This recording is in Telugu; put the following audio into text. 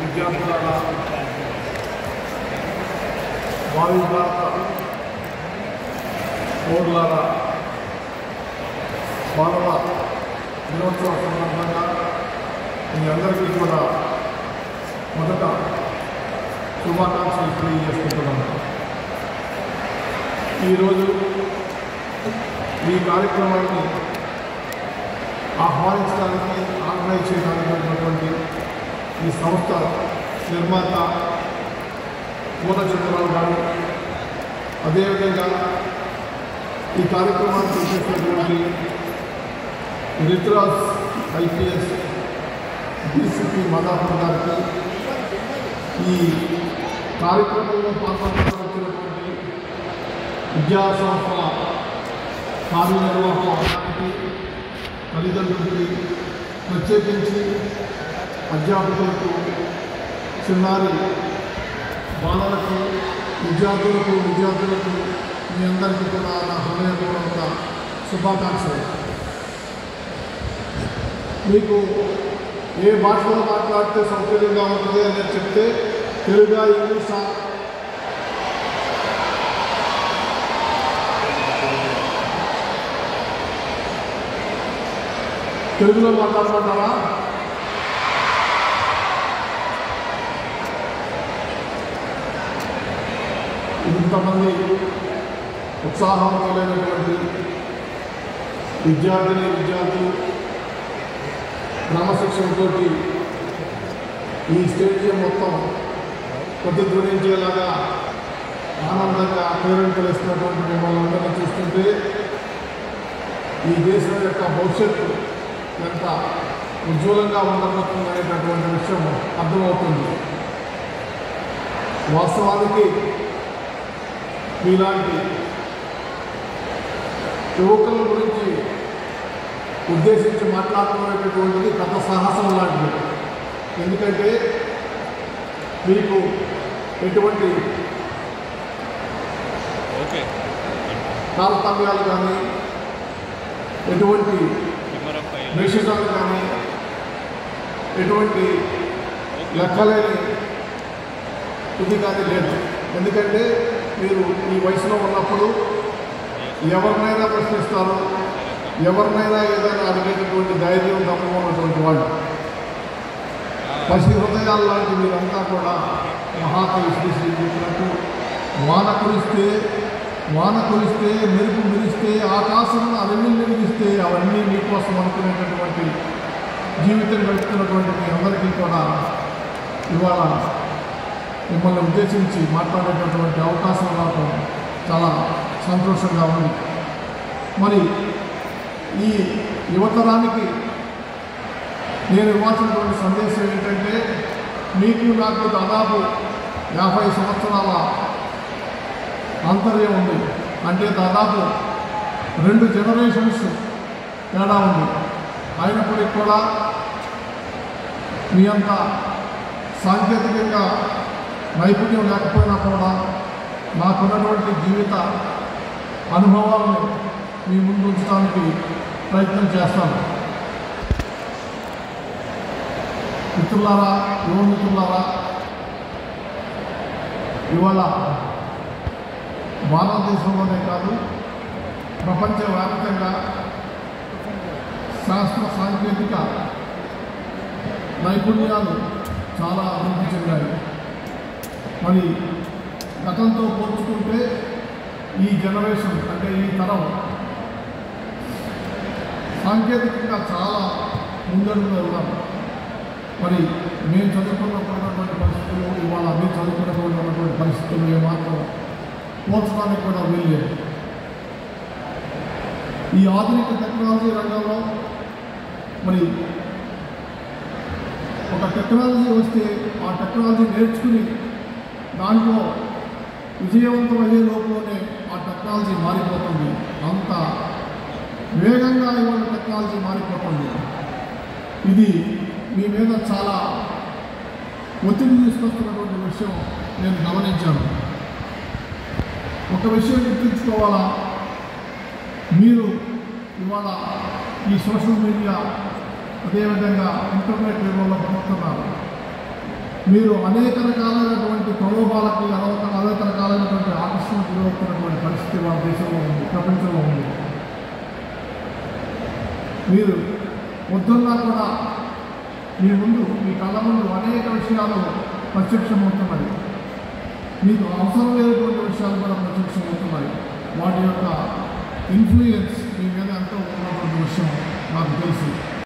విద్యార్థులారా, వాయు భారత పౌరులారా, మానవ దినోత్సవం సందర్భంగా మీ అందరికీ కూడా మొదట శుభాకాంక్షలు తెలియజేసుకుంటున్నాను. ఈరోజు ఈ కార్యక్రమాన్ని ఆహ్వానించడానికి ఆర్గనైజ్ చేయడానికి ఈ సంస్థ నిర్మాత పూర్ణచంద్రరావు గారు, అదేవిధంగా ఈ కార్యక్రమాన్ని చేసేటటువంటి రితురాజ్ ఐపీఎస్ డీసీపీ మదాపూర్ గారికి, ఈ కార్యక్రమంలో పాల్గొనవలసినటువంటి విద్యా సంస్థల కార్యనిర్వాహకులకి, తల్లిదండ్రులకి, ప్రత్యేకించి అధ్యాపకులకు, చిన్నారి బాలలకు, విద్యార్థులకు మీ అందరికీ కూడా నా హృదయపూర్వక శుభాకాంక్షలు. మీకు ఏ భాషలో మాట్లాడితే సౌకర్యంగా ఉంటుంది అని చెప్తే తెలుగా, ఇంగ్లీషా? తెలుగులో మాట్లాడమంటారా? ఇంతమంది ఉత్సాహవంతులైనటువంటి విద్యార్థులు క్రమశిక్షణతో ఈ స్టేడియం మొత్తం ప్రతిధ్వనించేలాగా ఆనందంగా ప్రేరేపిస్తున్నటువంటి మిమ్మల్ని అందరినీ చూస్తుంటే ఈ దేశం యొక్క భవిష్యత్తు ఎంత ఉజ్వలంగా ఉండబోతుంది అనేటటువంటి విషయం అర్థమవుతుంది. వాస్తవానికి ఇలాంటి యువకుల గురించి ఉద్దేశించి మాట్లాడుకునేటటువంటిది పెద్ద సాహసం లాంటిది. ఎందుకంటే మీకు ఎటువంటి తారతమ్యాలు కానీ, ఎటువంటి నిషేధాలు కానీ, ఎటువంటి లెక్కలేని ఇది కానీ లేదు. ఎందుకంటే మీరు ఈ వయసులో ఉన్నప్పుడు ఎవరినైనా ప్రశ్నిస్తారు, ఎవరినైనా ఏదైనా అడిగేటటువంటి ధైర్యం దమ్ము ఉన్నటువంటి వాళ్ళు. పసి హృదయాలు లాంటి మీరంతా కూడా మహాకవి శ్రీశ్రీ చెప్పినట్టు వాన కురిస్తే మెరుపు మెరిస్తే ఆకాశం అవన్నీ మెరిగిస్తే అవన్నీ మీకోసం అనుకునేటటువంటి జీవితం గడుపుతున్నటువంటి మీ అందరికీ కూడా ఇవాళ మిమ్మల్ని ఉద్దేశించి మాట్లాడేటటువంటి అవకాశం రావడం చాలా సంతోషంగా ఉంది. మరి ఈ యువతరానికి నేను ఇవ్వాల్సినటువంటి సందేశం ఏంటంటే, మీకు నాకు దాదాపు 50 సంవత్సరాల అంతర్యం ఉంది. అంటే దాదాపు 2 జనరేషన్స్ తేడా ఉంది. అయినప్పటికీ కూడా మీ అంత సాంకేతికంగా నైపుణ్యం లేకపోయినా కూడా నాకున్నటువంటి జీవిత అనుభవాలను మీ ముందు ఉంచడానికి ప్రయత్నం చేస్తాను. మిత్రులారా, యువ మిత్రులారా, ఇవాళ భారతదేశంలోనే కాదు ప్రపంచవ్యాప్తంగా శాస్త్ర సాంకేతిక నైపుణ్యాలు చాలా అభివృద్ధి చెందాయి. మరి గతంతో పోల్చుకుంటే ఈ జనరేషన్ అంటే ఈ తరం సాంకేతికంగా చాలా ముందడుగులో ఉన్నాం. మరి మేము చదువుకున్నటువంటి పరిస్థితులు ఇవాళ మీరు చదువుకున్నటువంటి పరిస్థితులు ఏమాత్రం పోల్చడానికి కూడా వీల్లేదు. ఈ ఆధునిక టెక్నాలజీ రంగంలో మరి ఒక టెక్నాలజీ వస్తే ఆ టెక్నాలజీ నేర్చుకుని దాంట్లో విజయవంతమయ్యే లోపలనే ఆ టెక్నాలజీ మారిపోతుంది. అంత వేగంగా ఇవాళ టెక్నాలజీ మారిపోతుంది. ఇది మీ మీద చాలా ఒత్తిడి తీసుకొస్తున్నటువంటి విషయం నేను గమనించాను. ఒక విషయం గుర్తుంచుకోవాలా, మీరు ఇవాళ ఈ సోషల్ మీడియా అదేవిధంగా ఇంటర్నెట్ యుగంలో మీరు అనేక రకాలైనటువంటి ప్రలోభాలకి అనేక రకాలైనటువంటి ఆకర్షణకు గురవుతున్నటువంటి పరిస్థితి మన దేశంలో ఉంది, ప్రపంచంలో ఉంది. మీరు పొద్దున్నా కూడా మీ ముందు, మీ కళ్ళ ముందు అనేక విషయాలు ప్రత్యక్షమవుతున్నాయి. మీకు అవసరం లేనటువంటి విషయాలు కూడా ప్రత్యక్షమవుతున్నాయి. వాటి యొక్క ఇన్ఫ్లుయెన్స్